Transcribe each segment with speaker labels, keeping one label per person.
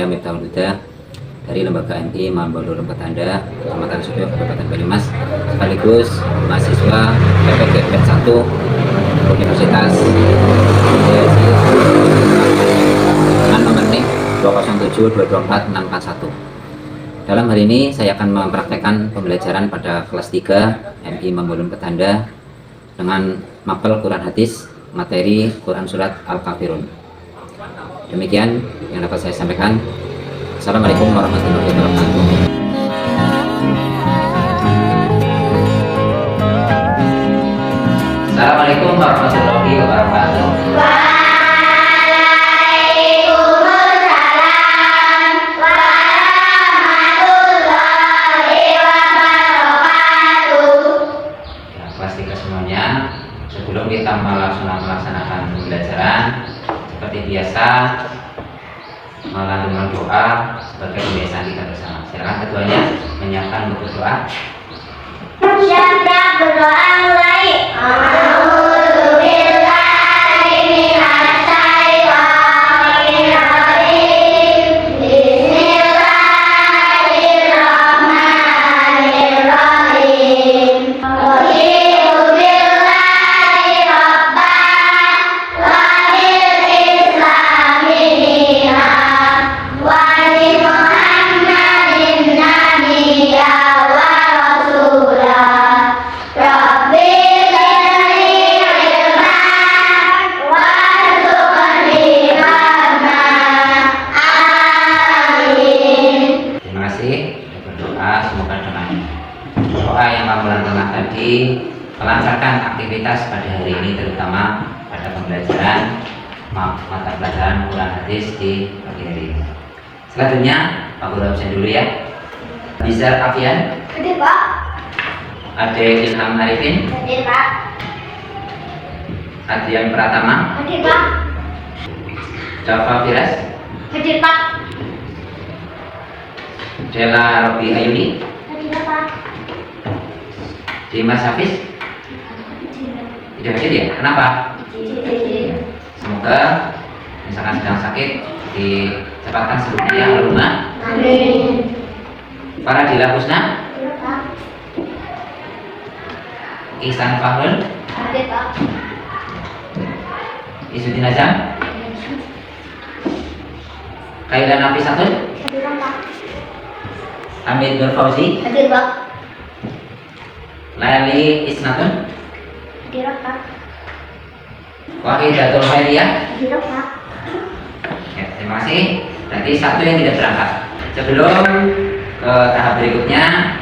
Speaker 1: saya Miftahul Huda dari Lembaga MI Mambolo Petanda, Kecamatan Sudo, Kabupaten Banyumas, sekaligus mahasiswa PPGP 1 Universitas dengan nomor NIK 207224641. Dalam hari ini saya akan mempraktekkan pembelajaran pada kelas 3 MI Mambolo Petanda dengan mapel Quran Hadis materi Quran Surat Al-Kafirun. Demikian yang dapat saya sampaikan. Assalamualaikum warahmatullahi wabarakatuh. Assalamualaikum warahmatullahi wabarakatuh. Kelas 3 semuanya, sebelum kita melaksanakan pembelajaran seperti biasa, melantunkan doa sebagai kebiasaan kita bersama. Silakan ketuanya menyiapkan buku doa.
Speaker 2: Siapa berdoa mulai?
Speaker 1: Semoga dengan doa yang kamu lakukan tadi melancarkan aktivitas pada hari ini, terutama pada pembelajaran mata pelajaran Quran Hadis di pagi hari ini. Selanjutnya Pak Guru absen dulu ya. Bizar Afian.
Speaker 2: Hadir Pak.
Speaker 1: Ade Ilham Arifin.
Speaker 2: Hadir Pak.
Speaker 1: Adrian Pratama.
Speaker 2: Hadir Pak.
Speaker 1: Java Firas.
Speaker 2: Hadir Pak.
Speaker 1: Dela Robi Ayuni.
Speaker 2: Hadir Pak.
Speaker 1: Dimas Hafiz. Tidak hadir ya? Kenapa? Semoga misalkan sedang sakit dicepatkan sembuhnya Alumna.
Speaker 2: Amin.
Speaker 1: Faradila Husna.
Speaker 2: Hadir Pak.
Speaker 1: Ihsan Fahrul.
Speaker 2: Hadir Pak.
Speaker 1: Isudin Azam. Kailan Nafisatun.
Speaker 2: Hadir Pak.
Speaker 1: Hamid Nur Fauzi.
Speaker 2: Hadir Pak.
Speaker 1: Laili Isnatun.
Speaker 2: Hadir Pak.
Speaker 1: Wahidatul Khairiyah.
Speaker 2: Hadir Pak.
Speaker 1: Ya, terima kasih. Berarti satu yang tidak berangkat. Sebelum ke tahap berikutnya,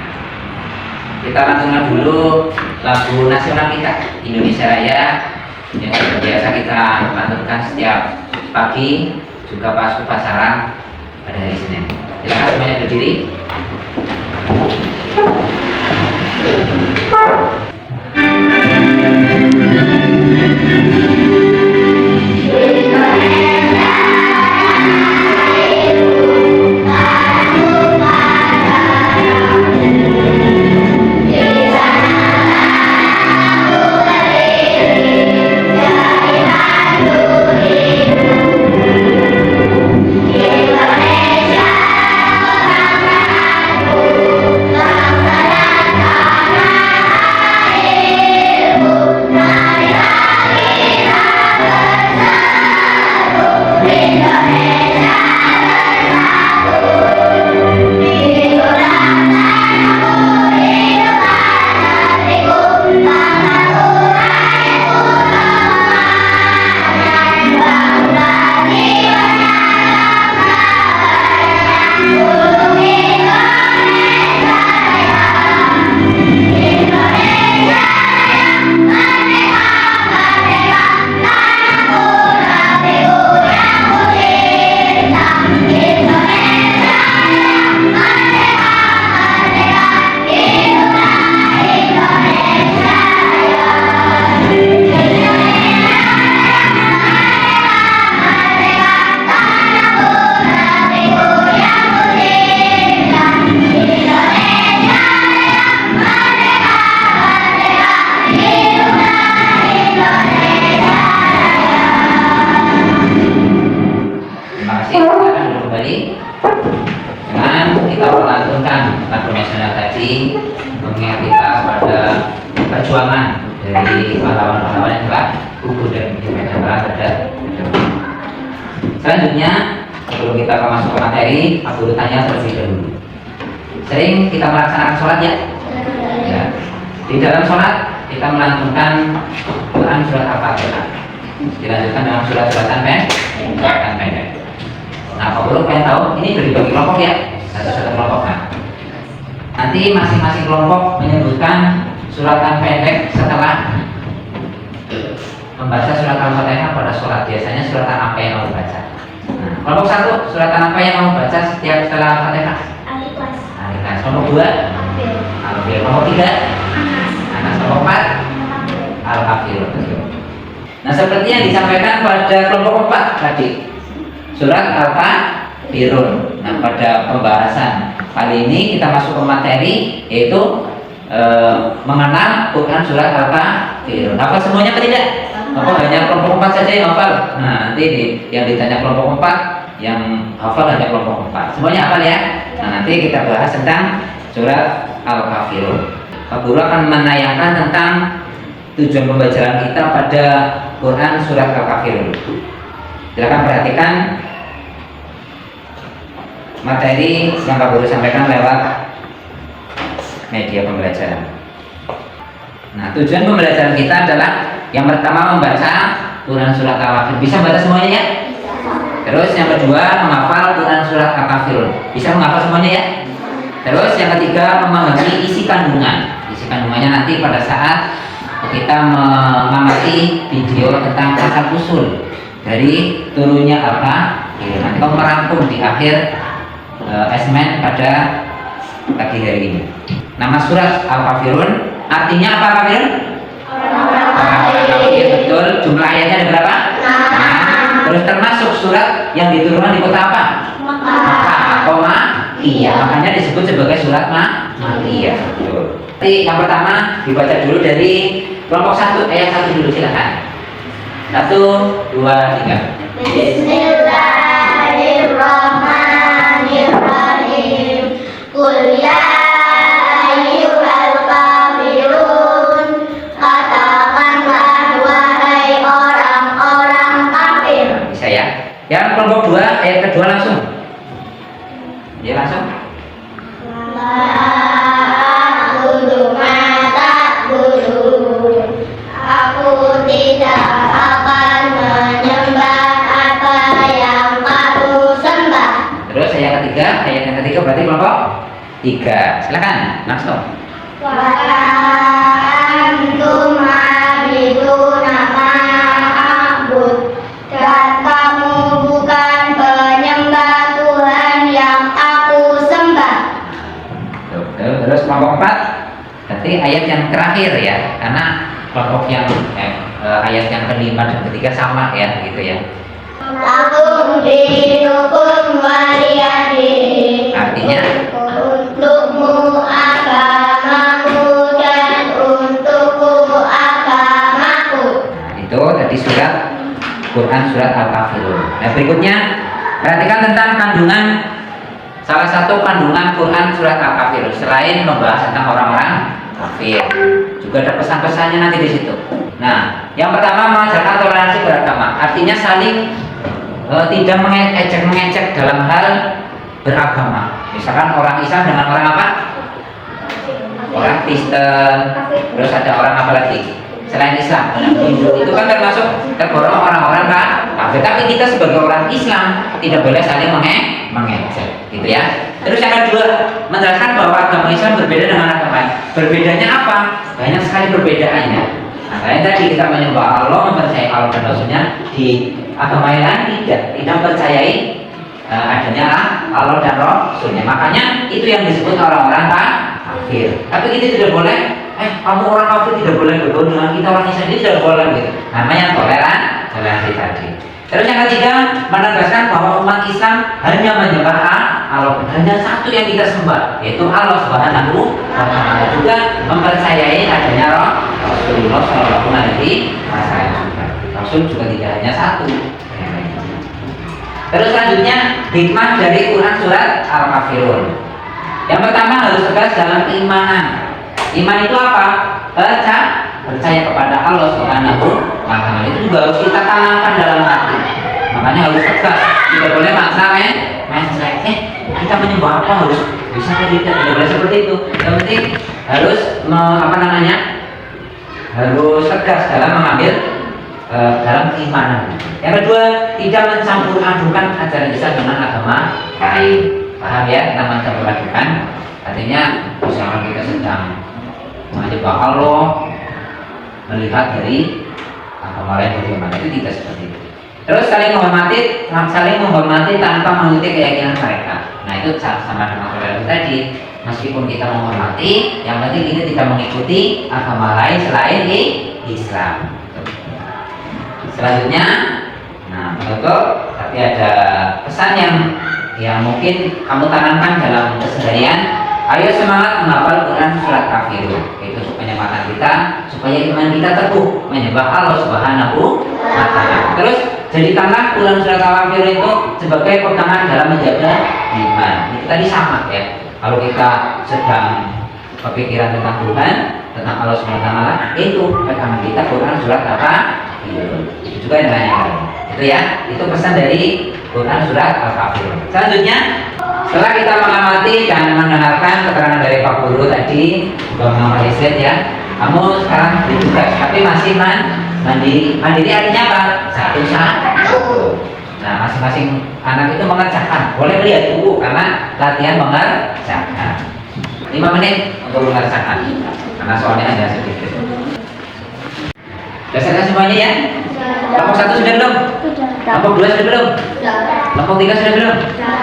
Speaker 1: kita lantunkan dulu lagu nasional kita, Indonesia Raya, yang biasa kita lantunkan setiap pagi, juga pas upacara pada hari Senin. Silakan semuanya berdiri.
Speaker 2: Nah,
Speaker 1: materi mengingat kita pada perjuangan dari pahlawan-pahlawan yang telah gugur dan medan perang pada. Selanjutnya, sebelum kita masuk ke materi, aku bertanya terlebih dahulu. Sering kita melaksanakan sholat ya? Ya. Di dalam sholat kita melantunkan Quran surat Al-Fatihah. Dilanjutkan dengan surat-suratan pendek. Nah, kalau perlu pengen tahu, ini dibagi kelompok ya, satu-satu kelompok. Nah, nanti masing-masing kelompok menyebutkan suratan pendek setelah membaca surat Al-Fatihah pada sholat. Biasanya suratan apa yang mau baca? Nah, kelompok satu, suratan apa yang mau baca setiap setelah Al-Fatihah?
Speaker 2: Al-Ikhlas.
Speaker 1: Al-Ikhlas. Kelompok dua, Al-Fil. Kelompok tiga, Anas. Kelompok empat, Al-Kafirun. Nah, seperti yang disampaikan pada kelompok 4 tadi, surat Al-Kafirun. Nah, pada pembahasan kali ini kita masuk ke materi, yaitu mengenal Quran surat Al-Kafirun. Hafal semuanya atau tidak? Apa hanya kelompok 4 saja yang hafal? Nah, nanti yang ditanya kelompok 4, yang hafal hanya kelompok 4. Semuanya hafal ya? Nah, nanti kita bahas tentang surat Al-Kafirun. Pak Guru akan menayangkan tentang tujuan pembelajaran kita pada Quran surat Al-Kafirun. Silakan perhatikan materi yang Pak Guru sampaikan lewat media pembelajaran. Nah, tujuan pembelajaran kita adalah yang pertama membaca Quran surat Al-Kafirun. Bisa membaca semuanya ya? Terus yang kedua menghafal Quran surat Al-Kafirun. Bisa menghafal semuanya ya? Terus yang ketiga memahami isi kandungan. Isi kandungannya nanti pada saat kita mengamati video tentang asal usul dari turunnya Al-Kafirun. Nanti kamu merangkum di akhir esmen pada pagi hari ini. Nama surat Al-Kafirun artinya apa, Kafirun? Iya betul. Jumlah ayatnya ada berapa? Nah, terus termasuk surat yang diturunkan di kota apa? Makkah. Iya, makanya disebut sebagai surat Makkiyah. Betul. Jadi yang pertama dibaca dulu dari kelompok 1 ayat 1 dulu, silakan. 1, 2, 3.
Speaker 2: Bismillahirrahmanirrahim. Qul ya ayyuhal kafirun. Katakanlah wahai orang-orang kafir.
Speaker 1: Bisa ya? Yang kelompok 2 ayat kedua langsung. Ya langsung.
Speaker 2: Aku tidak akan menyembah apa yang kamu sembah.
Speaker 1: Terus ayat yang ketiga berarti kelompok 3. Silakan langsung.
Speaker 2: Wa antum abiduna ma a'bud. Dan kamu bukan penyembah Tuhan yang aku sembah.
Speaker 1: Terus kelompok 4 berarti ayat yang terakhir ya, karena kelompok yang ayat yang kelima dan ketiga sama ya, gitu ya.
Speaker 2: Lakum dinukum waliyadin.
Speaker 1: Artinya
Speaker 2: untukmu agamaku dan untukku agamaku.
Speaker 1: nah, itu tadi surat Quran surat Al-Kafirun. Nah, berikutnya perhatikan tentang kandungan, salah satu kandungan Quran surat Al-Kafirun selain membahas tentang orang-orang kafir, juga ada pesan-pesannya nanti di situ. Nah, yang pertama mengajarkan toleransi beragama, artinya saling tidak mengecek dalam hal beragama. Misalkan orang Islam dengan orang apa? Orang Kristen, terus ada orang apa lagi? Selain Islam, Hindu, itu kan termasuk tergolong orang-orang kafir. Tapi kita sebagai orang Islam tidak boleh saling mengecek, gitu ya. Terus yang kedua, menjelaskan bahwa agama Islam berbeda dengan agama lain. Berbedanya apa? Banyak sekali perbedaannya. Nah, kalian tadi kita menyembah Allah, mempercayai Allah dan Rasulnya. Di agama yang lain tidak percayai adanya Allah dan Rasulnya. Makanya itu yang disebut orang-orang kafir. Tapi kita tidak boleh, kamu orang kafir tidak boleh bergaul dengan kita orang Islam, itu tidak boleh gitu. Namanya toleransi tadi. Terus yang ketiga, menegaskan bahwa umat Islam hanya menyembah Allah, hanya satu yang kita sembah, yaitu Allah Subhanahu wa Ta'ala. Juga mempercayai adanya Rasulullah Shallallahu Alaihi Wasallam. Rasul juga tidak hanya satu. Terus selanjutnya hikmah dari Quran surat Al-Kafirun. Yang pertama harus tegas dalam keimanan. Iman itu apa? Percaya kepada Allah Subhanahu wa Ta'ala. Itu juga harus kita tanamkan dalam hati. Makanya harus tegas. Tidak boleh maksa main kita menyembah apa harus bisa tidak boleh seperti itu. Yang penting harus harus tegas dalam mengambil dalam keimanan. Yang kedua, tidak mencampur adukan ajaran Islam dengan agama lain. Paham ya? Kita mencampur adukan. Artinya misalkan kita sedang menyembah Allah, melihat dari agama lain bagaimana, itu tidak seperti itu. Terus saling menghormati tanpa mengikuti keyakinan mereka. Nah itu sama dengan saudara tadi. Meskipun kita menghormati, yang penting kita tidak mengikuti agama lain selain Islam. Selanjutnya, nah penutup, tapi ada pesan yang mungkin kamu tanamkan dalam keseharian. Ayo semangat menghafal Quran surat Kafirun. Itu penyemangatan kita supaya iman kita teguh menyembah Allah Subhanahu wa Ta'ala. Terus jadikanlah Quran surat Kafirun itu sebagai pegangan dalam menjaga iman. Itu tadi sama ya. Kalau kita sedang berpikiran tentang Tuhan, tentang Allah Subhanahu wa Ta'ala, itu pegangan kita Quran surat Kafirun. Itu juga yang lain. Itu ya. Itu pesan dari Quran surat Al-Kafirun. Selanjutnya, setelah kita mengamati dan mendengarkan keterangan dari Pak Guru tadi, juga mengamati slide ya, kamu sekarang ditugas, tapi masih mandiri. Mandiri artinya apa? Satu. Nah, masing-masing anak itu mengerjakan. Boleh lihat buku karena latihan mengerjakan. 5 menit untuk mengerjakan, karena soalnya ada sedikit. Sudah selesai semuanya ya? Kelompok 1 sudah belum? Kelompok 2 sudah belum? Kelompok 3 sudah belum?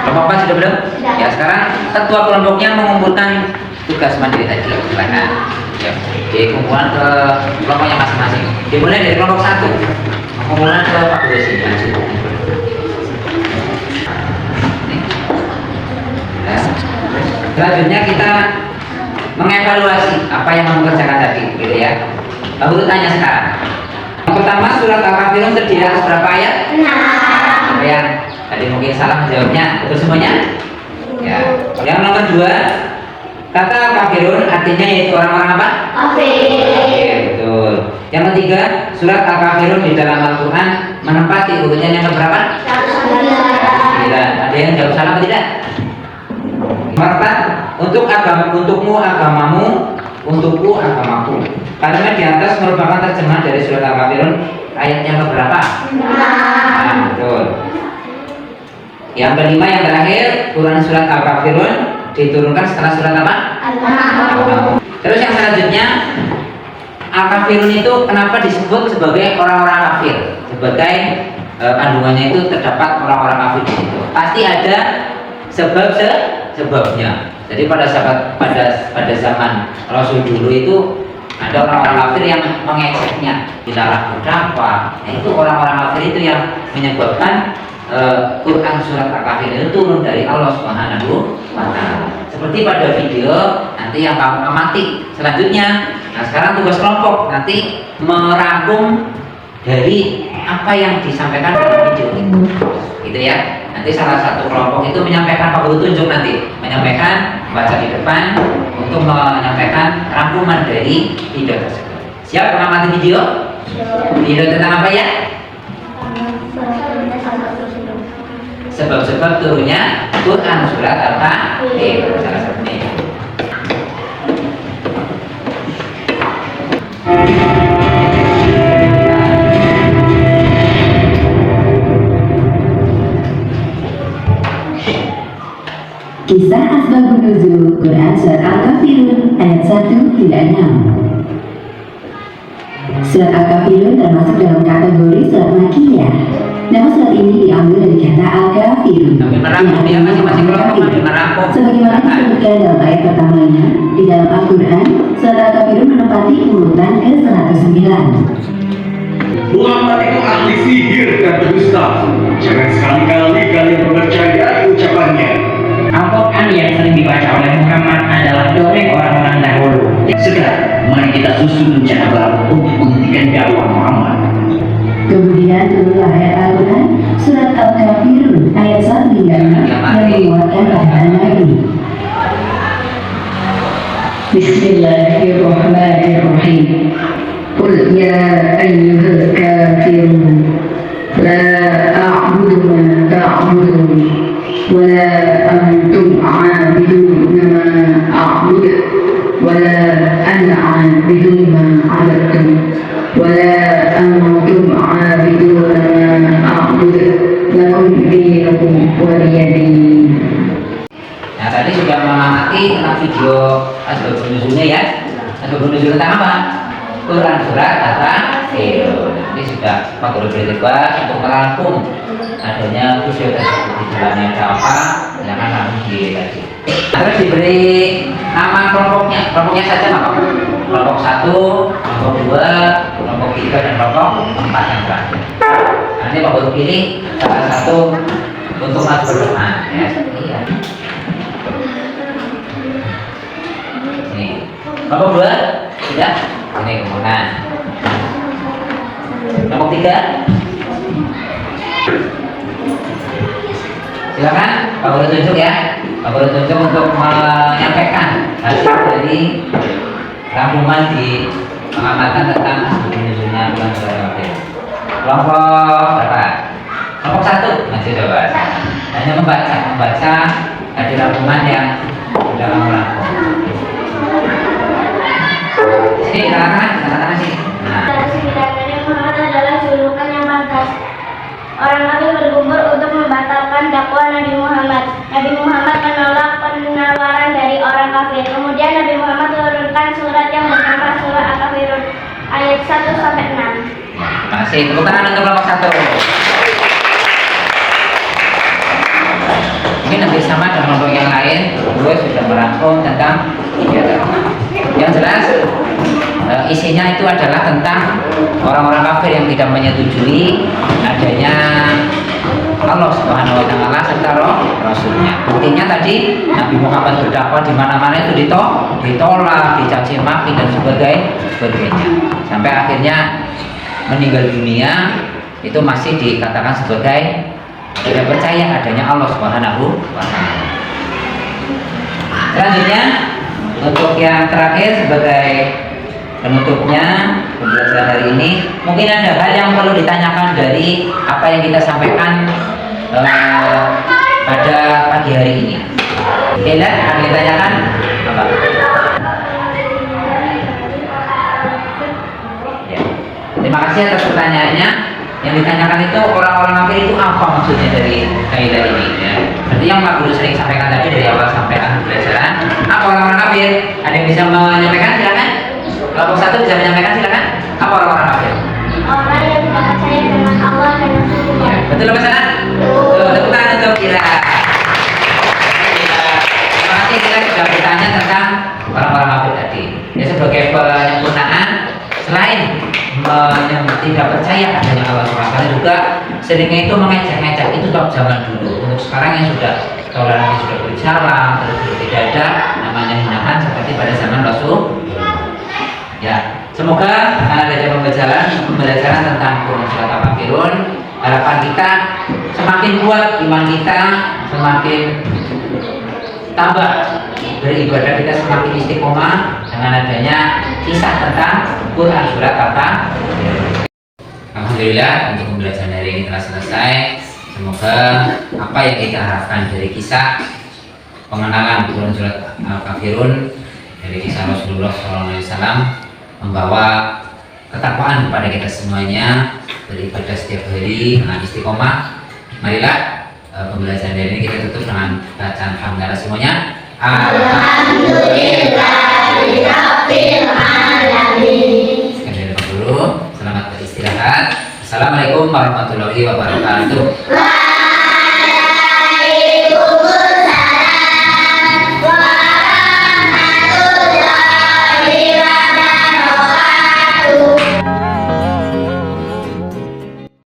Speaker 1: Kelompok 4 sudah belum? Ya, sekarang ketua kelompoknya mengumpulkan tugas mandiri tadi. Silakan. Ya, dikumpulan ke kelompoknya masing-masing. Dimulai dari kelompok 1. Kumpulan ke Pak Guru sini. Selanjutnya kita mengevaluasi apa yang kamu kerjakan tadi, gitu ya. Pak Guru tanya sekarang. Yang pertama, surat Al-Kafirun terdiri atas berapa ayat? 6. Yang tadi mungkin salah menjawabnya, betul semuanya? Ya. Yang nomor 2, kata Al-Kafirun artinya yaitu orang-orang apa? Kafir. Betul. Yang ketiga, surat Al-Kafirun di dalam Al-Quran menempati urutan yang keberapa? 9. Ada yang jawab salah atau tidak? Nomor 4, untukmu agamamu, untukku agamaku. Kalimat di atas merupakan terjemahan dari surat Al-Kafirun ayat yang keberapa? 6. Nah, betul. Yang kelima, yang terakhir, Quran surat Al-Kafirun diturunkan setelah surat apa? Al-Kafirun. Terus yang selanjutnya, Al-Kafirun itu kenapa disebut sebagai orang-orang kafir? Sebagai kandungannya itu terdapat orang-orang kafir di situ. Pasti ada sebabnya. Jadi pada zaman Rasul dulu itu ada orang-orang kafir yang mengeceknya, dilarang berdakwah. Nah, itu orang-orang kafir itu yang menyebabkan Quran surat Al-Kafir itu turun dari Allah Subhanahu wa Ta'ala. Seperti pada video nanti yang kamu amati selanjutnya. Nah, sekarang tugas kelompok nanti merangkum dari apa yang disampaikan dalam video itu, gitu ya. Nanti salah satu kelompok itu menyampaikan, Pak Guru tunjuk nanti menyampaikan, baca di depan untuk menyampaikan rangkuman dari video tersebut. Siap mengamati video? Video tentang apa ya? Sebab-sebab turunnya Quran surat Al-Kafir, salah satunya.
Speaker 3: Kisah Asbabun Nuzul Quran Surat Al-Kafirun ayat 1 hingga 6. Surat Al-Kafirun termasuk dalam kategori surat Makkiyah. Nama surat ini diambil dari kata Al-Kafirun yang sebagaimana disebutkan dalam ayat pertamanya di dalam Al-Quran. Surat Al-Kafirun menempati urutan ke-109.
Speaker 4: Muhammad itu ahli sihir dan berdusta. Jangan sekali-kali kalian mempercayai ucapannya.
Speaker 5: Al-Quran yang sering dibaca oleh Muhammad adalah dongeng orang-orang dahulu. Sekarang, mari kita susun rencana baru untuk menghentikan dakwah Muhammad.
Speaker 3: Kemudian turunlah ayat Al-Quran Surat Al-Kafirun ayat 1 hingga 6 yang menguatkan perkataan Nabi. Bismillahirrahmanirrahim. Qul ya ayyuhal kafirun la a'budu ma ta'budun wa la antum 'abidun ma a'budu wa la ana 'abidun ma 'abadtum wa la antum 'abidun ma a'budu lakum dinukum waliyadin.
Speaker 1: Nah tadi sudah mengamati tentang video asbabun nuzulnya ya. Asbabun nuzul tentang apa? Quran surat Al-Kafirun. Ini sudah Pak Guru bebas untuk merangkum adanya video tersebut di dalamnya ada apa? Silakan langsung di tadi. Terus diberi nama kelompoknya. Kelompoknya saja apa? Kelompok 1, kelompok 2, kelompok 3 dan kelompok 4 yang terakhir. Nanti Pak Guru pilih salah satu untuk maju berdoa ya. Iya. Kelompok 2 sudah, ini kemudian kelompok 3 silakan Pak Guru tunjuk ya. Pak Guru tunjuk untuk menyampaikan hasil dari rangkuman di pengamatan tentang nuzulnya bulan surat Al-Kafirun. Kelompok berapa? Kelompok 1 masih coba hanya membaca dari rangkuman yang sudah kamu rangkum. Katakan sih. Nah.
Speaker 2: Nabi Muhammad adalah julukan yang pantas. Orang kafir berkumpul untuk membatalkan dakwah Nabi Muhammad. Nabi Muhammad menolak penawaran dari orang kafir. Kemudian Nabi Muhammad turunkan surat yang bernama Surah Al-Kafirun ayat 1 sampai 6.
Speaker 1: Terima kasih. Tepuk tangan untuk kelompok 1. Mungkin hampir sama dengan kelompok yang lain. Gue sudah merangkum tentang kegiatan. Yang jelas isinya itu adalah tentang orang-orang kafir yang tidak menyetujui adanya Allah Subhanahu wa taala serta Rasulnya. Buktinya tadi Nabi Muhammad berdakwah di mana-mana itu ditolak, dicaci maki dan sebagainya. Sampai akhirnya meninggal dunia itu masih dikatakan sebagai tidak percaya adanya Allah Subhanahu wa taala. Selanjutnya untuk yang terakhir sebagai penutupnya pembelajaran hari ini, mungkin ada hal yang perlu ditanyakan dari apa yang kita sampaikan pada pagi hari ini. Oke, akan ditanyakan apa? Ya. Terima kasih atas pertanyaannya. Yang ditanyakan itu orang-orang kafir itu apa maksudnya dari kaidah ini ya. Berarti yang Pak Guru sering sampaikan tadi dari awal sampai akhir pembelajaran, apa orang-orang kafir? Ada yang bisa menyampaikan? Silakan. Kelompok 1 bisa menyampaikan, silakan. Apa orang-orang kafir?
Speaker 2: Orang yang tidak percaya dengan Allah dan Rasulullah.
Speaker 1: Ya, betul apa sana? Betul. Tepuk tangan untuk Kira. Terima kasih Kira sudah bertanya tentang orang-orang kafir tadi. Ya sebagai penyempurnaan, selain tidak percaya adanya Allah SWT juga seringnya itu mengecek-ngecek itu top zaman dulu. Untuk sekarang yang sudah toleransi sudah berjalan, terus tidak ada namanya hinaan seperti pada zaman Rasul. Ya, semoga ada pembelajaran tentang Quran surat Al-Kafirun. Harapan kita semakin kuat iman kita, semakin tambah beribadah kita, semakin istiqomah dengan adanya kisah tentang Quran surat Al-Kafirun. Alhamdulillah untuk pembelajaran hari ini telah selesai. Semoga apa yang kita harapkan dari kisah pengenalan Quran surat Al-Kafirun, dari kisah Rasulullah SAW, membawa ketakwaan kepada kita semuanya, beribadah setiap hari dengan istiqomah. Marilah pembelajaran hari ini kita tutup dengan bacaan hamdalah semuanya.
Speaker 2: Alhamdulillahirabbil alamin.
Speaker 1: Sekian dari Pak Guru. Selamat beristirahat. Assalamualaikum warahmatullahi wabarakatuh.